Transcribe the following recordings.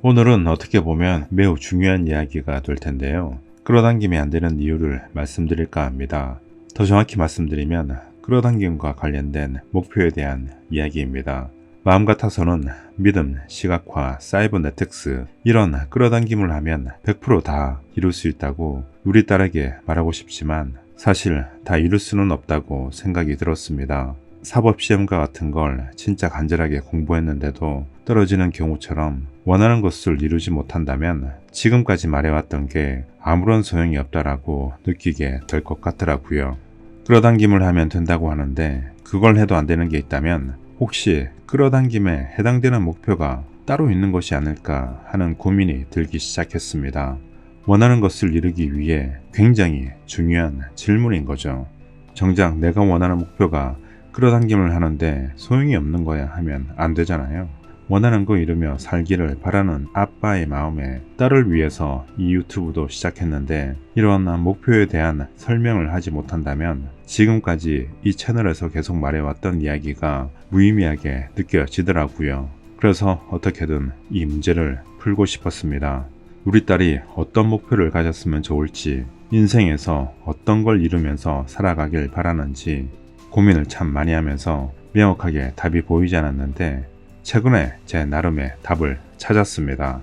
오늘은 어떻게 보면 매우 중요한 이야기가 될 텐데요. 끌어당김이 안 되는 이유를 말씀드릴까 합니다. 더 정확히 말씀드리면 끌어당김과 관련된 목표에 대한 이야기입니다. 마음 같아서는 믿음, 시각화, 사이버네틱스 이런 끌어당김을 하면 100%다 이룰 수 있다고 우리딸에게 말하고 싶지만 사실 다 이룰 수는 없다고 생각이 들었습니다. 사법시험과 같은 걸 진짜 간절하게 공부했는데도 떨어지는 경우처럼 원하는 것을 이루지 못한다면 지금까지 말해왔던 게 아무런 소용이 없다라고 느끼게 될 것 같더라고요. 끌어당김을 하면 된다고 하는데 그걸 해도 안 되는 게 있다면 혹시 끌어당김에 해당되는 목표가 따로 있는 것이 아닐까 하는 고민이 들기 시작했습니다. 원하는 것을 이루기 위해 굉장히 중요한 질문인 거죠. 정작 내가 원하는 목표가 끌어당김을 하는데 소용이 없는 거야 하면 안 되잖아요. 원하는 거 이루며 살기를 바라는 아빠의 마음에 딸을 위해서 이 유튜브도 시작했는데 이러한 목표에 대한 설명을 하지 못한다면 지금까지 이 채널에서 계속 말해왔던 이야기가 무의미하게 느껴지더라고요. 그래서 어떻게든 이 문제를 풀고 싶었습니다. 우리 딸이 어떤 목표를 가졌으면 좋을지, 인생에서 어떤 걸 이루면서 살아가길 바라는지 고민을 참 많이 하면서 명확하게 답이 보이지 않았는데 최근에 제 나름의 답을 찾았습니다.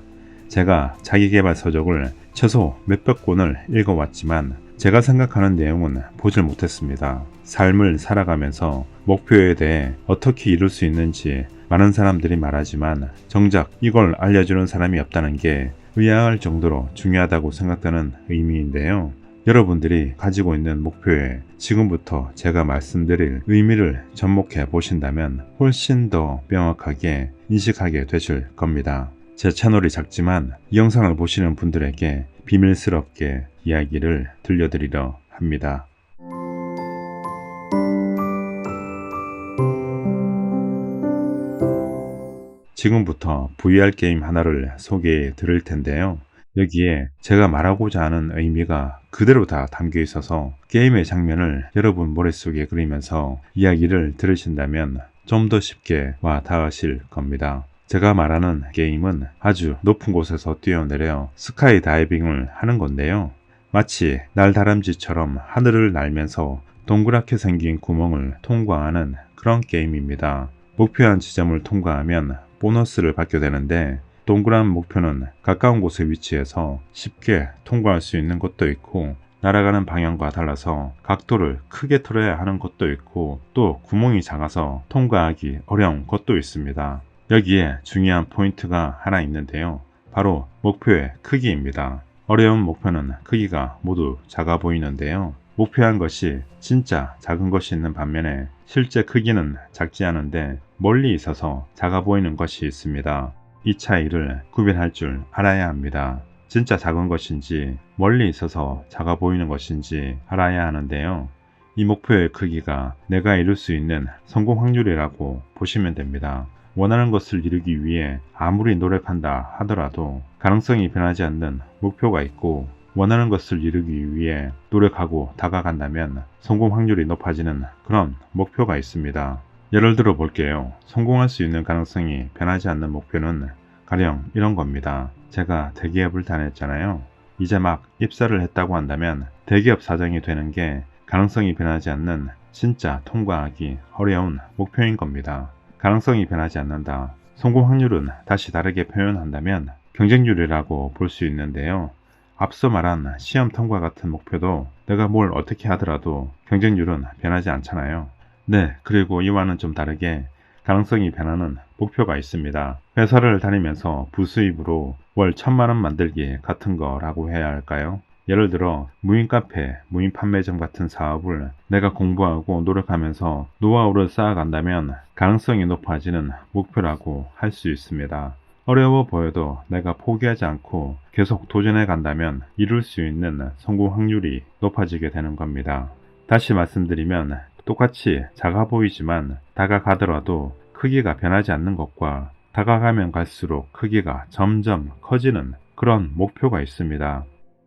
제가 자기계발 서적을 최소 몇백 권을 읽어왔지만 제가 생각하는 내용은 보질 못했습니다. 삶을 살아가면서 목표에 대해 어떻게 이룰 수 있는지 많은 사람들이 말하지만 정작 이걸 알려주는 사람이 없다는 게 의아할 정도로 중요하다고 생각되는 의미인데요. 여러분들이 가지고 있는 목표에 지금부터 제가 말씀드릴 의미를 접목해 보신다면 훨씬 더 명확하게 인식하게 되실 겁니다. 제 채널이 작지만 이 영상을 보시는 분들에게 비밀스럽게 이야기를 들려드리려 합니다. 지금부터 VR 게임 하나를 소개해 드릴 텐데요. 여기에 제가 말하고자 하는 의미가 그대로 다 담겨 있어서 게임의 장면을 여러분 머릿속에 그리면서 이야기를 들으신다면 좀 더 쉽게 와 닿으실 겁니다. 제가 말하는 게임은 아주 높은 곳에서 뛰어내려 스카이 다이빙을 하는 건데요. 마치 날다람쥐처럼 하늘을 날면서 동그랗게 생긴 구멍을 통과하는 그런 게임입니다. 목표한 지점을 통과하면 보너스를 받게 되는데 동그란 목표는 가까운 곳에 위치해서 쉽게 통과할 수 있는 것도 있고 날아가는 방향과 달라서 각도를 크게 틀어야 하는 것도 있고 또 구멍이 작아서 통과하기 어려운 것도 있습니다. 여기에 중요한 포인트가 하나 있는데요. 바로 목표의 크기입니다. 어려운 목표는 크기가 모두 작아 보이는데요. 목표한 것이 진짜 작은 것이 있는 반면에 실제 크기는 작지 않은데 멀리 있어서 작아 보이는 것이 있습니다. 이 차이를 구별할 줄 알아야 합니다. 진짜 작은 것인지 멀리 있어서 작아 보이는 것인지 알아야 하는데요. 이 목표의 크기가 내가 이룰 수 있는 성공 확률이라고 보시면 됩니다. 원하는 것을 이루기 위해 아무리 노력한다 하더라도 가능성이 변하지 않는 목표가 있고 원하는 것을 이루기 위해 노력하고 다가간다면 성공 확률이 높아지는 그런 목표가 있습니다. 예를 들어 볼게요. 성공할 수 있는 가능성이 변하지 않는 목표는 가령 이런 겁니다. 제가 대기업을 다녔잖아요. 이제 막 입사를 했다고 한다면 대기업 사장이 되는 게 가능성이 변하지 않는 진짜 통과하기 어려운 목표인 겁니다. 가능성이 변하지 않는다. 성공 확률은 다시 다르게 표현한다면 경쟁률이라고 볼 수 있는데요. 앞서 말한 시험 통과 같은 목표도 내가 뭘 어떻게 하더라도 경쟁률은 변하지 않잖아요. 네, 그리고 이와는 좀 다르게 가능성이 변하는 목표가 있습니다. 회사를 다니면서 부수입으로 월 1,000만원 만들기 같은 거라고 해야 할까요? 예를 들어 무인 카페, 무인 판매점 같은 사업을 내가 공부하고 노력하면서 노하우를 쌓아간다면 가능성이 높아지는 목표라고 할 수 있습니다. 어려워 보여도 내가 포기하지 않고 계속 도전해 간다면 이룰 수 있는 성공 확률이 높아지게 되는 겁니다. 다시 말씀드리면 똑같이 작아 보이지만 다가가더라도 크기가 변하지 않는 것과 다가가면 갈수록 크기가 점점 커지는 그런 목표가 있습니다.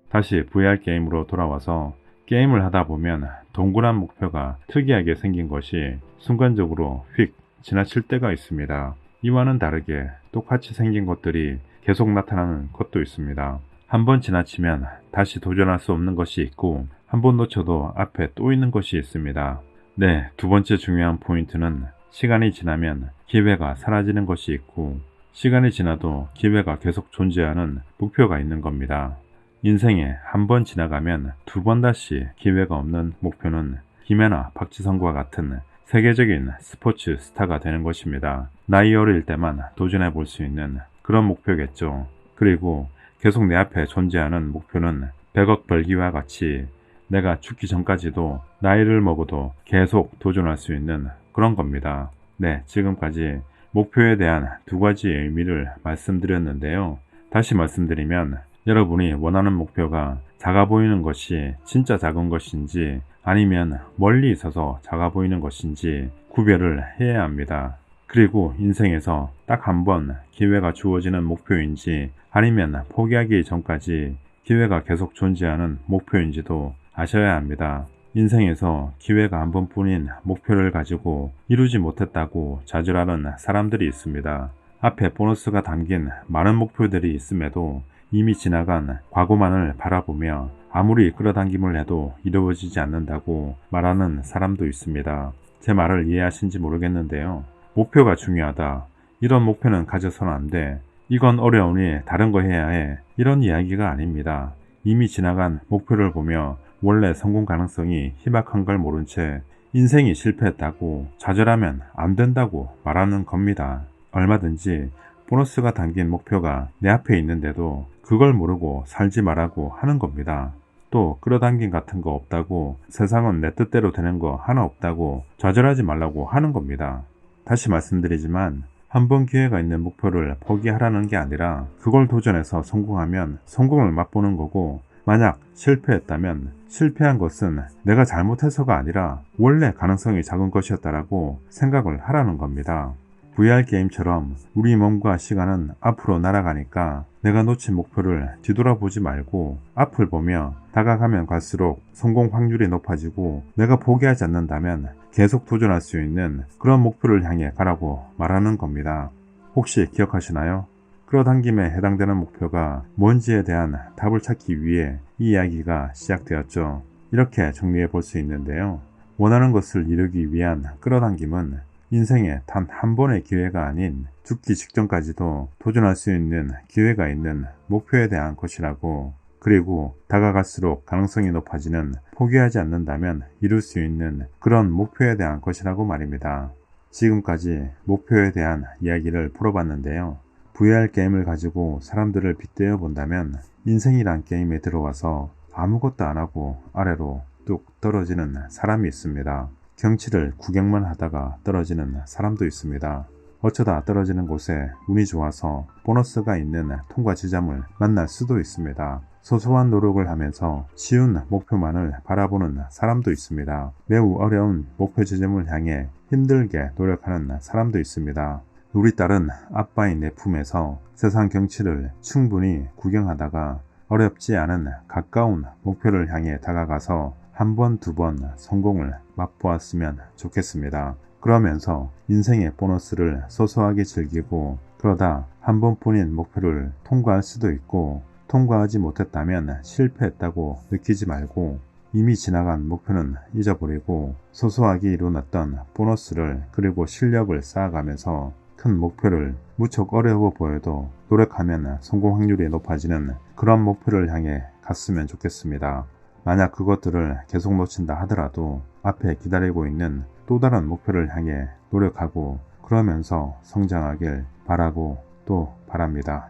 다시 VR 게임으로 돌아와서 게임을 하다 보면 동그란 목표가 특이하게 생긴 것이 순간적으로 휙 지나칠 때가 있습니다. 이와는 다르게 똑같이 생긴 것들이 계속 나타나는 것도 있습니다. 한 번 지나치면 다시 도전할 수 없는 것이 있고 한 번 놓쳐도 앞에 또 있는 것이 있습니다. 네, 두 번째 중요한 포인트는 시간이 지나면 기회가 사라지는 것이 있고 시간이 지나도 기회가 계속 존재하는 목표가 있는 겁니다. 인생에 한 번 지나가면 두 번 다시 기회가 없는 목표는 김연아, 박지성과 같은 세계적인 스포츠 스타가 되는 것입니다. 나이 어릴 때만 도전해 볼 수 있는 그런 목표겠죠. 그리고 계속 내 앞에 존재하는 목표는 100억 벌기와 같이 내가 죽기 전까지도 나이를 먹어도 계속 도전할 수 있는 그런 겁니다. 네, 지금까지 목표에 대한 두 가지 의미를 말씀드렸는데요. 다시 말씀드리면 여러분이 원하는 목표가 작아 보이는 것이 진짜 작은 것인지 아니면 멀리 있어서 작아 보이는 것인지 구별을 해야 합니다. 그리고 인생에서 딱 한 번 기회가 주어지는 목표인지 아니면 포기하기 전까지 기회가 계속 존재하는 목표인지도 아셔야 합니다. 인생에서 기회가 한 번뿐인 목표를 가지고 이루지 못했다고 좌절하는 사람들이 있습니다. 앞에 보너스가 담긴 많은 목표들이 있음에도 이미 지나간 과거만을 바라보며 아무리 끌어당김을 해도 이루어지지 않는다고 말하는 사람도 있습니다. 제 말을 이해하신지 모르겠는데요. 목표가 중요하다. 이런 목표는 가져서는 안 돼. 이건 어려우니 다른 거 해야 해. 이런 이야기가 아닙니다. 이미 지나간 목표를 보며 원래 성공 가능성이 희박한 걸 모른 채 인생이 실패했다고 좌절하면 안 된다고 말하는 겁니다. 얼마든지 보너스가 담긴 목표가 내 앞에 있는데도 그걸 모르고 살지 말라고 하는 겁니다. 또 끌어당김 같은 거 없다고 세상은 내 뜻대로 되는 거 하나 없다고 좌절하지 말라고 하는 겁니다. 다시 말씀드리지만 한 번 기회가 있는 목표를 포기하라는 게 아니라 그걸 도전해서 성공하면 성공을 맛보는 거고 만약 실패했다면 실패한 것은 내가 잘못해서가 아니라 원래 가능성이 작은 것이었다라고 생각을 하라는 겁니다. VR 게임처럼 우리 몸과 시간은 앞으로 날아가니까 내가 놓친 목표를 뒤돌아보지 말고 앞을 보며 다가가면 갈수록 성공 확률이 높아지고 내가 포기하지 않는다면 계속 도전할 수 있는 그런 목표를 향해 가라고 말하는 겁니다. 혹시 기억하시나요? 끌어당김에 해당되는 목표가 뭔지에 대한 답을 찾기 위해 이 이야기가 시작되었죠. 이렇게 정리해 볼 수 있는데요. 원하는 것을 이루기 위한 끌어당김은 인생에 단 한 번의 기회가 아닌 죽기 직전까지도 도전할 수 있는 기회가 있는 목표에 대한 것이라고, 그리고 다가갈수록 가능성이 높아지는 포기하지 않는다면 이룰 수 있는 그런 목표에 대한 것이라고 말입니다. 지금까지 목표에 대한 이야기를 풀어봤는데요. VR 게임을 가지고 사람들을 빗대어 본다면 인생이란 게임에 들어와서 아무것도 안 하고 아래로 뚝 떨어지는 사람이 있습니다. 경치를 구경만 하다가 떨어지는 사람도 있습니다. 어쩌다 떨어지는 곳에 운이 좋아서 보너스가 있는 통과 지점을 만날 수도 있습니다. 소소한 노력을 하면서 쉬운 목표만을 바라보는 사람도 있습니다. 매우 어려운 목표 지점을 향해 힘들게 노력하는 사람도 있습니다. 우리 딸은 아빠인 내 품에서 세상 경치를 충분히 구경하다가 어렵지 않은 가까운 목표를 향해 다가가서 한 번, 두 번 성공을 맛보았으면 좋겠습니다. 그러면서 인생의 보너스를 소소하게 즐기고 그러다 한 번뿐인 목표를 통과할 수도 있고 통과하지 못했다면 실패했다고 느끼지 말고 이미 지나간 목표는 잊어버리고 소소하게 이뤄냈던 보너스를 그리고 실력을 쌓아가면서 큰 목표를 무척 어려워 보여도 노력하면 성공 확률이 높아지는 그런 목표를 향해 갔으면 좋겠습니다. 만약 그것들을 계속 놓친다 하더라도 앞에 기다리고 있는 또 다른 목표를 향해 노력하고 그러면서 성장하길 바라고 또 바랍니다.